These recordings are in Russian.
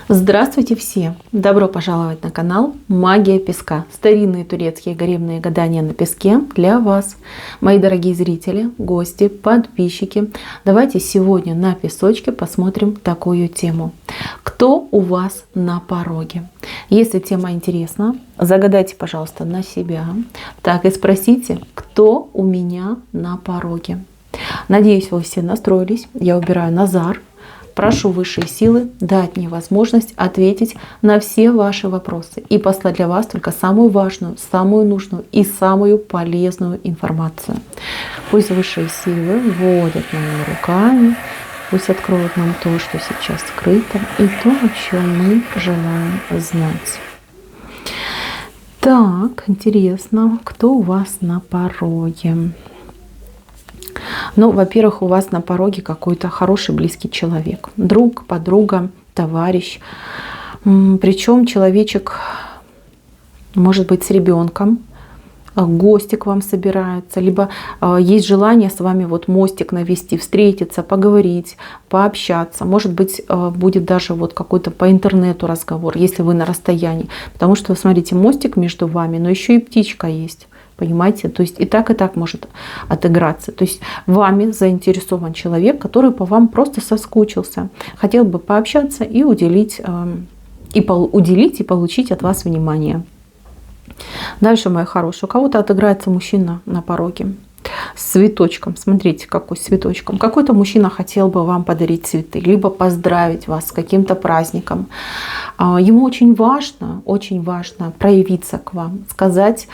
Здравствуйте все! Добро пожаловать на канал Магия Песка. Старинные турецкие гаремные гадания на песке для вас. Мои дорогие зрители, гости, подписчики. Давайте сегодня на песочке посмотрим такую тему. Кто у вас на пороге? Если тема интересна, загадайте, пожалуйста, на себя. Так и спросите, кто у меня на пороге. Надеюсь, вы все настроились. Я убираю Назар. Прошу высшие силы дать мне возможность ответить на все ваши вопросы и послать для вас только самую важную, самую нужную и самую полезную информацию. Пусть высшие силы вводят моими руками, пусть откроют нам то, что сейчас скрыто, и то, о чем мы желаем знать. Так, интересно, кто у вас на пороге? Ну, во-первых, у вас на пороге какой-то хороший, близкий человек. Друг, подруга, товарищ. Причем человечек может быть с ребенком. Гости к вам собираются. Либо есть желание с вами вот мостик навести, встретиться, поговорить, пообщаться. Может быть, будет даже вот какой-то по интернету разговор, если вы на расстоянии. Потому что, смотрите, мостик между вами, но еще и птичка есть. Понимаете? То есть и так может отыграться. То есть вами заинтересован человек, который по вам просто соскучился. Хотел бы пообщаться и уделить и получить от вас внимание. Дальше, мои хорошие, у кого-то отыграется мужчина на пороге с цветочком. Смотрите, какой с цветочком. Какой-то мужчина хотел бы вам подарить цветы, либо поздравить вас с каким-то праздником. Ему очень важно проявиться к вам, сказать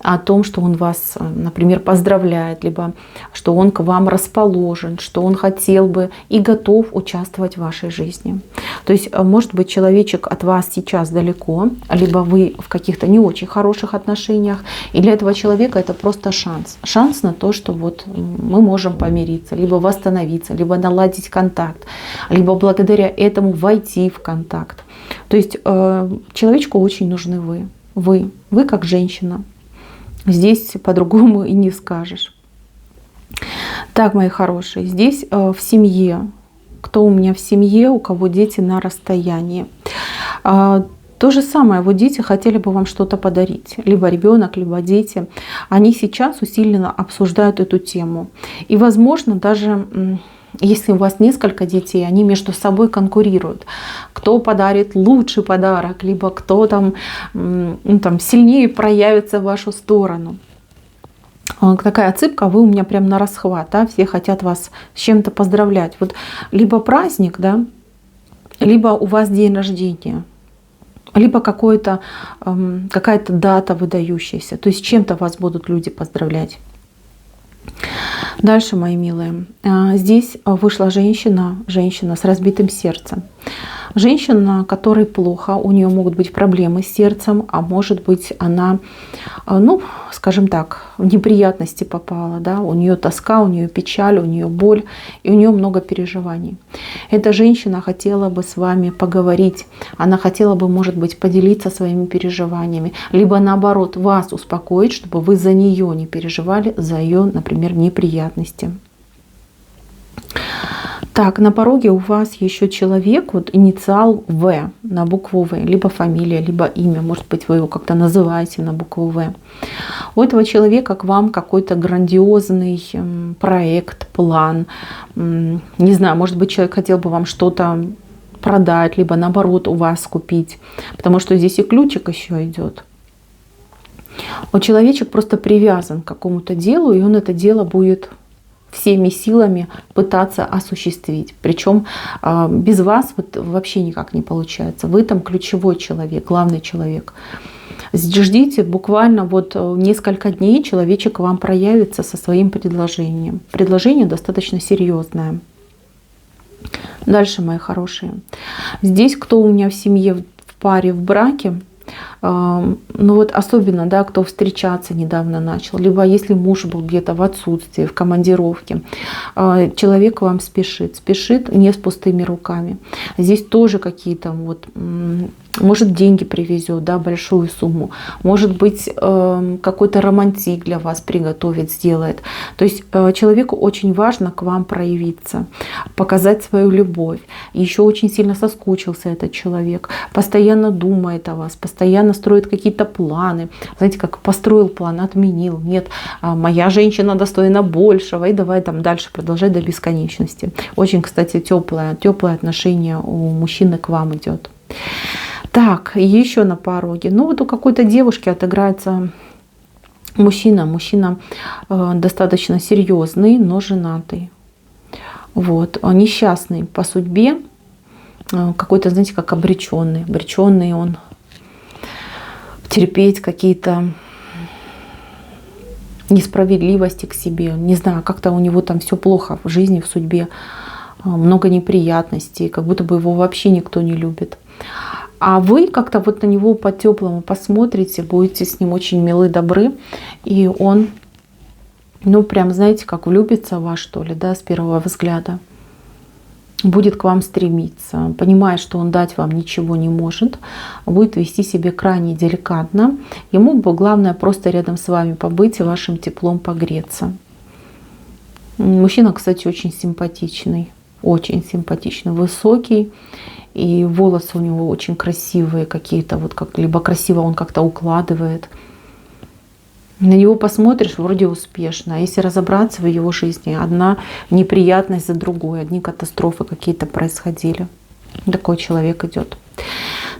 о том, что он вас, например, поздравляет, либо что он к вам расположен, что он хотел бы и готов участвовать в вашей жизни. То есть, может быть, человечек от вас сейчас далеко, либо вы в каких-то не очень хороших отношениях, и для этого человека это просто шанс. Шанс на то, что вот мы можем помириться, либо восстановиться, либо наладить контакт, либо благодаря этому войти в контакт. То есть, человечку очень нужны вы. Вы как женщина. Здесь по-другому и не скажешь. Так, мои хорошие, здесь в семье. Кто у меня в семье, у кого дети на расстоянии. То же самое, вот дети хотели бы вам что-то подарить. Либо ребенок, либо дети. Они сейчас усиленно обсуждают эту тему. И, возможно, даже если у вас несколько детей, они между собой конкурируют. Кто подарит лучший подарок, либо кто там сильнее проявится в вашу сторону. Такая отсыпка, вы у меня прям на расхват. Да? Все хотят вас с чем-то поздравлять. Вот либо праздник, да, либо у вас день рождения, либо какая-то дата выдающаяся. То есть чем-то вас будут люди поздравлять. Дальше, мои милые, здесь вышла женщина с разбитым сердцем. Женщина, которой плохо, у нее могут быть проблемы с сердцем, а может быть она, скажем так, в неприятности попала. Да? У нее тоска, у нее печаль, у нее боль и у нее много переживаний. Эта женщина хотела бы с вами поговорить, она хотела бы, может быть, поделиться своими переживаниями, либо наоборот вас успокоить, чтобы вы за нее не переживали, за ее, например, неприятности. Так, на пороге у вас еще человек, вот инициал В, на букву В, либо фамилия, либо имя, может быть, вы его как-то называете на букву В. У этого человека к вам какой-то грандиозный проект, план, не знаю, может быть, человек хотел бы вам что-то продать, либо наоборот у вас купить, потому что здесь и ключик еще идет. Человечек просто привязан к какому-то делу, и он это дело будет всеми силами пытаться осуществить. Причем без вас вот вообще никак не получается. Вы там ключевой человек, главный человек. Ждите буквально вот несколько дней, человечек к вам проявится со своим предложением. Предложение достаточно серьезное. Дальше, мои хорошие. Здесь кто у меня в семье, в паре, в браке, Ну вот особенно, да, кто встречаться недавно начал, либо если муж был где-то в отсутствии, в командировке, человек к вам спешит не с пустыми руками. Здесь тоже какие-то вот, может, деньги привезет, да, большую сумму, может быть, какой-то романтик для вас приготовит, сделает. То есть человеку очень важно к вам проявиться, показать свою любовь. Еще очень сильно соскучился этот человек, постоянно думает о вас, постоянно строит какие-то планы. Знаете, как построил план, отменил. Нет, моя женщина достойна большего. И давай там дальше продолжать до бесконечности. Очень, кстати, теплое отношение у мужчины к вам идет. Так, еще на пороге. Ну вот у какой-то девушки отыграется мужчина. Мужчина достаточно серьезный, но женатый. Вот, несчастный по судьбе. Какой-то, знаете, как обреченный. Обреченный он терпеть какие-то несправедливости к себе. Не знаю, как-то у него там все плохо в жизни, в судьбе. Много неприятностей, как будто бы его вообще никто не любит. А вы как-то вот на него по-теплому посмотрите, будете с ним очень милы, добры, и он, ну прям, знаете, как влюбится в вас, что ли, да, с первого взгляда. Будет к вам стремиться, понимая, что он дать вам ничего не может, будет вести себя крайне деликатно. Ему бы главное просто рядом с вами побыть и вашим теплом погреться. Мужчина, кстати, очень симпатичный, высокий. И волосы у него очень красивые какие-то, вот как либо красиво он как-то укладывает. На него посмотришь, вроде успешно. А если разобраться в его жизни, одна неприятность за другой, одни катастрофы какие-то происходили. Такой человек идет.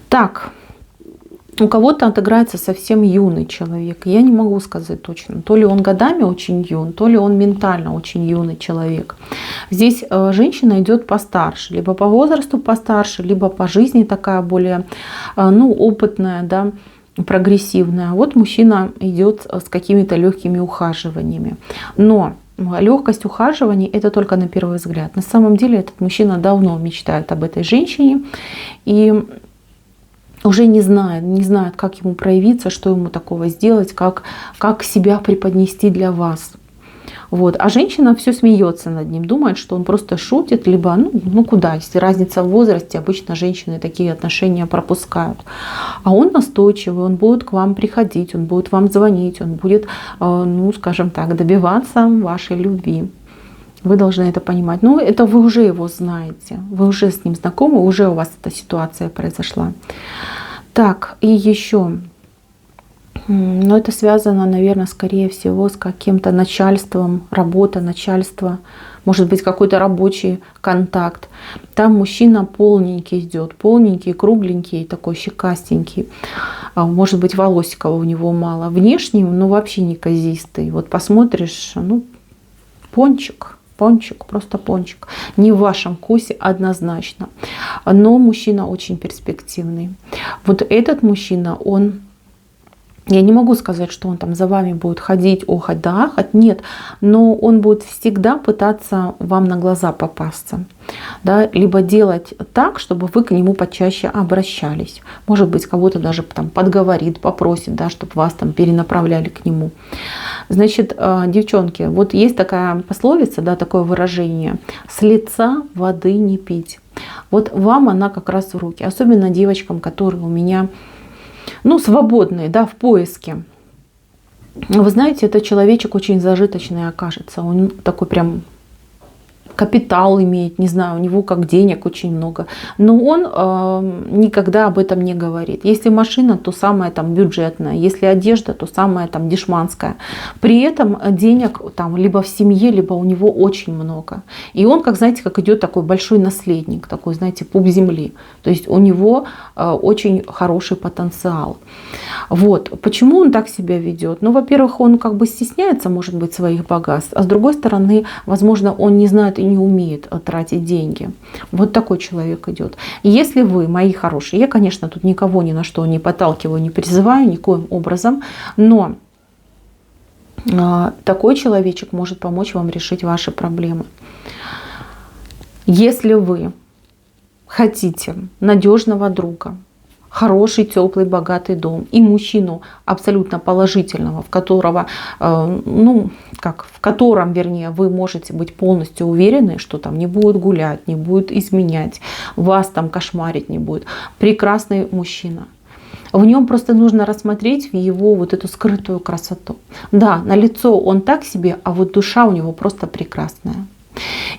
Так, у кого-то отыграется совсем юный человек. Я не могу сказать точно. То ли он годами очень юн, то ли он ментально очень юный человек. Здесь женщина идет постарше. Либо по возрасту постарше, либо по жизни такая более, ну, опытная, да, прогрессивная. Вот мужчина идет с какими-то легкими ухаживаниями. Но легкость ухаживаний — это только на первый взгляд. На самом деле этот мужчина давно мечтает об этой женщине. И уже не знает, как ему проявиться, что ему такого сделать, как себя преподнести для вас. Вот. А женщина все смеется над ним, думает, что он просто шутит, либо, ну куда, если разница в возрасте, обычно женщины такие отношения пропускают. А он настойчивый, он будет к вам приходить, он будет вам звонить, он будет, ну скажем так, добиваться вашей любви. Вы должны это понимать. Но это вы уже его знаете, вы уже с ним знакомы, уже у вас эта ситуация произошла. Так, и еще, но это связано, наверное, скорее всего с каким-то начальством, работа, начальство, может быть, какой-то рабочий контакт. Там мужчина полненький идет, полненький, кругленький, такой щекастенький. Может быть, волосиков у него мало. Внешне, ну, вообще неказистый. Вот посмотришь, ну, пончик, просто пончик. Не в вашем вкусе однозначно. Но мужчина очень перспективный. Вот этот мужчина, он... Я не могу сказать, что он там за вами будет ходить, охать да ахать, нет, но он будет всегда пытаться вам на глаза попасться, да, либо делать так, чтобы вы к нему почаще обращались. Может быть, кого-то даже там подговорит, попросит, да, чтобы вас там перенаправляли к нему. Значит, девчонки, вот есть такая пословица, да, такое выражение: с лица воды не пить. Вот вам она как раз в руки, особенно девочкам, которые у меня, ну, свободные, да, в поиске. Вы знаете, этот человечек очень зажиточный окажется. Он такой прям капитал имеет, не знаю, у него как денег очень много. Но он никогда об этом не говорит. Если машина, то самая там бюджетная. Если одежда, то самая там дешманская. При этом денег там либо в семье, либо у него очень много. И он, как знаете, как идет такой большой наследник, такой, знаете, пуп земли. То есть у него очень хороший потенциал. Вот. Почему он так себя ведет? Ну, во-первых, он как бы стесняется, может быть, своих богатств. А с другой стороны, возможно, он не знает и не умеет тратить деньги. Вот такой человек идет. И если вы, мои хорошие, я, конечно, тут никого ни на что не подталкиваю, не призываю никоим образом, но такой человечек может помочь вам решить ваши проблемы. Если вы хотите надежного друга, хороший, теплый, богатый дом, и мужчину абсолютно положительного, в которого, в котором, вернее, вы можете быть полностью уверены, что там не будет гулять, не будет изменять, вас там кошмарить не будет. Прекрасный мужчина. В нем просто нужно рассмотреть его вот эту скрытую красоту. Да, на лицо он так себе, а вот душа у него просто прекрасная.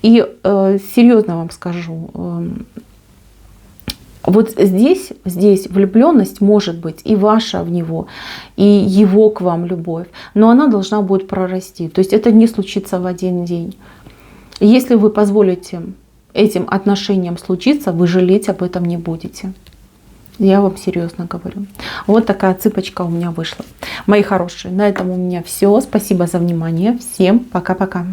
И серьезно вам скажу, вот здесь влюбленность может быть и ваша в него, и его к вам любовь, но она должна будет прорасти. То есть это не случится в один день. Если вы позволите этим отношениям случиться, вы жалеть об этом не будете. Я вам серьезно говорю. Вот такая цыпочка у меня вышла. Мои хорошие, на этом у меня все. Спасибо за внимание. Всем пока-пока.